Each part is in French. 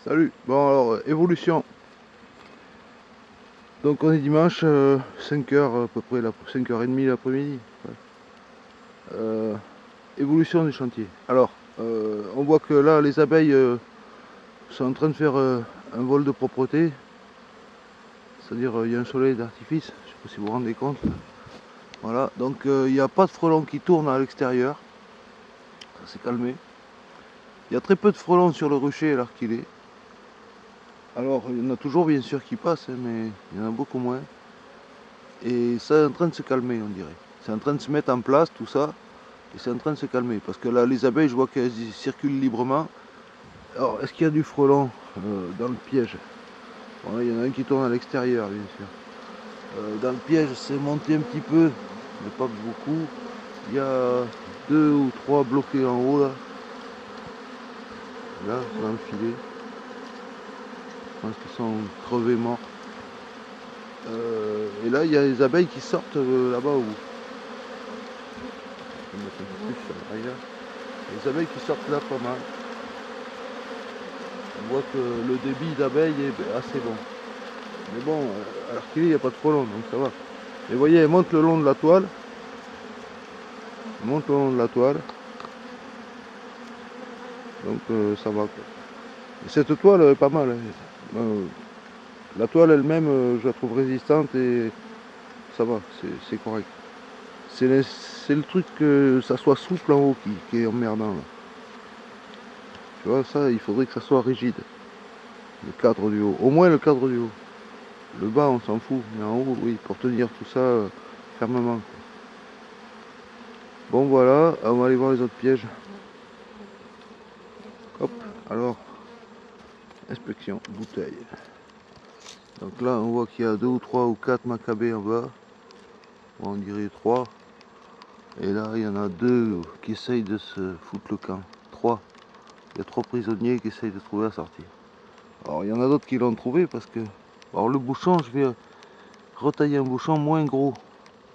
Salut. Bon alors, évolution. Donc on est dimanche, 5h à peu près, 5h30 l'après-midi. Ouais. Évolution du chantier. Alors, on voit que là les abeilles sont en train de faire un vol de propreté. C'est-à-dire il y a un soleil d'artifice, je ne sais pas si vous vous rendez compte. Voilà, donc il n'y a pas de frelons qui tournent à l'extérieur. Ça s'est calmé. Il y a très peu de frelons sur le rucher alors qu'il est. Alors il y en a toujours bien sûr qui passent, hein, mais il y en a beaucoup moins. Et ça est en train de se calmer, on dirait. C'est en train de se mettre en place tout ça. Et c'est en train de se calmer. Parce que là, les abeilles, je vois qu'elles circulent librement. Alors, est-ce qu'il y a du frelon dans le piège? Bon, là, il y en a un qui tourne à l'extérieur, bien sûr. Dans le piège, c'est monté un petit peu, mais pas beaucoup. Il y a 2 ou 3 bloqués en haut, là. Là, dans le filet. Je pense qu'ils sont crevés morts. Et là, il y a les abeilles qui sortent là-bas au bout. Je vais mettre un peu plus sur l'arrière. Les abeilles qui sortent là pas mal. On voit que le débit d'abeilles est assez bon. Mais bon, à l'artillerie, il n'y a pas de frelons, donc ça va. Et vous voyez, elle monte le long de la toile. Elle monte le long de la toile. Donc ça va, quoi. Et cette toile est pas mal, hein. La toile elle-même, je la trouve résistante et ça va, c'est correct. C'est le truc que ça soit souple en haut qui est emmerdant, là. Tu vois, ça, il faudrait que ça soit rigide. Le cadre du haut. Au moins le cadre du haut. Le bas, on s'en fout. Mais en haut, oui, pour tenir tout ça fermement. Bon, voilà, on va aller voir les autres pièges. Hop, alors, inspection, bouteille. Donc là, on voit qu'il y a 2 ou 3 ou 4 macabées en bas. Bon, on dirait 3. Et là, il y en a 2 qui essayent de se foutre le camp. 3. Il y a 3 prisonniers qui essayent de trouver la sortie. Alors, il y en a d'autres qui l'ont trouvé parce que... Alors, le bouchon, je vais retailler un bouchon moins gros.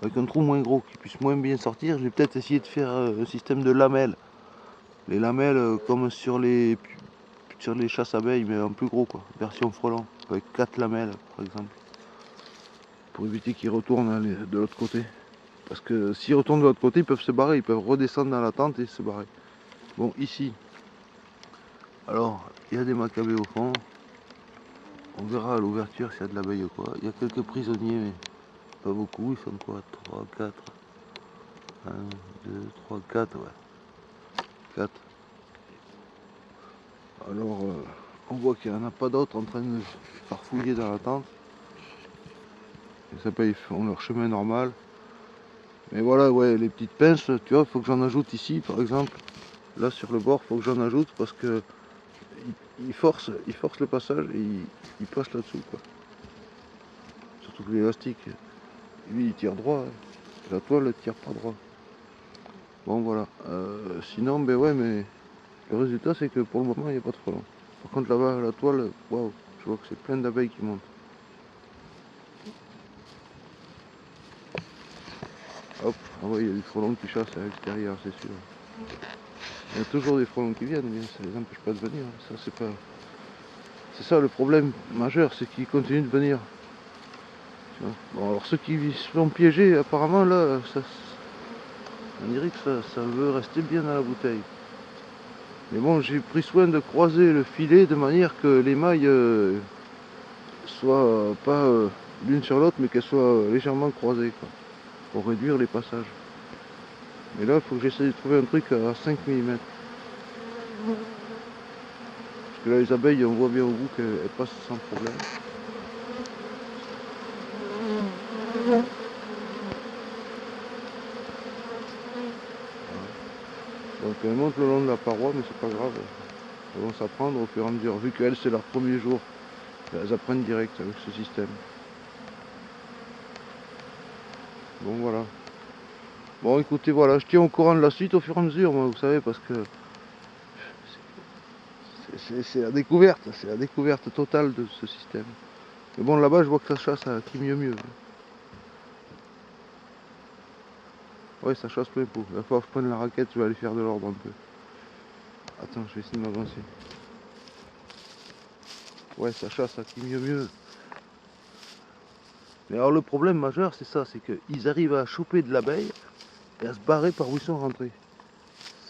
Avec un trou moins gros, qui puisse moins bien sortir. Je vais peut-être essayer de faire un système de lamelles. Les lamelles comme sur les chasses abeilles, mais en plus gros, quoi. Version frelon. Avec 4 lamelles, par exemple. Pour éviter qu'ils retournent de l'autre côté. Parce que s'ils retournent de l'autre côté, ils peuvent se barrer, ils peuvent redescendre dans la tente et se barrer. Bon, ici, alors, il y a des macabées au fond. On verra à l'ouverture s'il y a de l'abeille ou quoi. Il y a quelques prisonniers, mais pas beaucoup. Ils sont quoi? 3, 4, 1, 2, 3, 4, ouais. 4. Alors, on voit qu'il n'y en a pas d'autres en train de farfouiller dans la tente. Les abeilles font leur chemin normal. Mais voilà, ouais, les petites pinces, tu vois, il faut que j'en ajoute ici, par exemple. Là, sur le bord, il faut que j'en ajoute parce que il force le passage et il passe là-dessous, quoi. Surtout que l'élastique, lui, il tire droit, hein. La toile ne tire pas droit. Bon, voilà. Sinon, ben ouais, mais le résultat, c'est que pour le moment, il n'y a pas de frelons. Par contre, là-bas, la toile, waouh, je vois que c'est plein d'abeilles qui montent. Hop, ah ouais, il y a des frelons qui chassent à l'extérieur, c'est sûr. Il y a toujours des frelons qui viennent, mais ça les empêche pas de venir. Ça, c'est pas... C'est ça le problème majeur, c'est qu'ils continuent de venir. Bon, alors ceux qui se font piéger, apparemment, là, on dirait que ça veut rester bien dans la bouteille. Mais bon, j'ai pris soin de croiser le filet de manière que les mailles soient pas l'une sur l'autre, mais qu'elles soient légèrement croisées, quoi, pour réduire les passages. Mais là, il faut que j'essaie de trouver un truc à 5 mm. Parce que là, les abeilles, on voit bien au bout qu'elles passent sans problème. Donc elles montent le long de la paroi, mais c'est pas grave. Elles vont s'apprendre au fur et à mesure. Vu qu'elles, c'est leur premier jour, elles apprennent direct avec ce système. Bon, voilà. Bon, écoutez, voilà, je tiens au courant de la suite au fur et à mesure, moi, vous savez, parce que c'est la découverte totale de ce système. Mais bon, là-bas, je vois que ça chasse qui mieux. Ouais, ça chasse plein pot. Il va falloir que je prenne la raquette, je vais aller faire de l'ordre un peu. Attends, je vais essayer de m'avancer. Ouais, ça chasse à qui mieux. Mais alors le problème majeur c'est ça, c'est qu'ils arrivent à choper de l'abeille et à se barrer par où ils sont rentrés.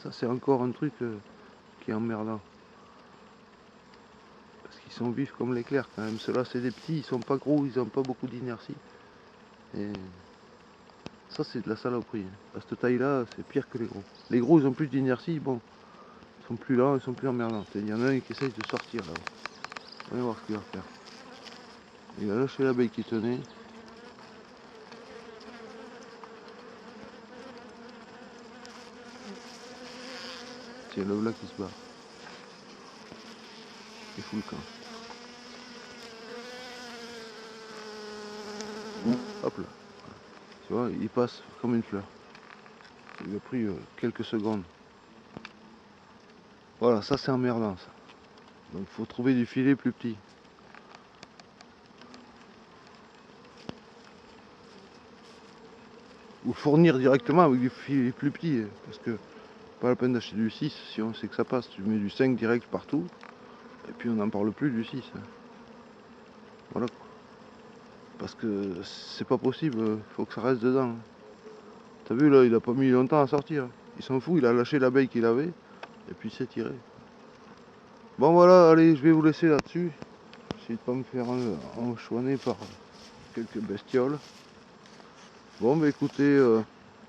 Ça c'est encore un truc qui est emmerdant. Parce qu'ils sont vifs comme l'éclair quand même. Ceux-là c'est des petits, ils sont pas gros, ils n'ont pas beaucoup d'inertie. Et ça c'est de la saloperie. À cette taille là c'est pire que les gros. Les gros ils ont plus d'inertie, bon, ils sont plus lents, ils sont plus emmerdants. Il y en a un qui essaye de sortir là. On va voir ce qu'il va faire. Il a lâché l'abeille qui tenait. Tiens, le voilà qui se bat. Il fout le camp. Hop là. Tu vois, il passe comme une fleur. Il a pris quelques secondes. Voilà, ça c'est emmerdant ça. Donc il faut trouver du filet plus petit. Ou fournir directement avec du filet plus petit. Parce que pas la peine d'acheter du 6 si on sait que ça passe. Tu mets du 5 direct partout. Et puis on n'en parle plus du 6. Voilà quoi. Parce que c'est pas possible, il faut que ça reste dedans. T'as vu là, il a pas mis longtemps à sortir. Il s'en fout, il a lâché l'abeille qu'il avait. Et puis c'est tiré. Bon voilà, allez, je vais vous laisser là-dessus. J'essaie de pas me faire enchouaner par quelques bestioles. Bon bah écoutez,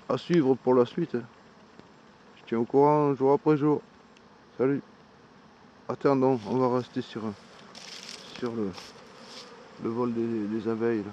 à suivre pour la suite. Je tiens au courant jour après jour. Salut. Attendons, on va rester sur le vol des abeilles là.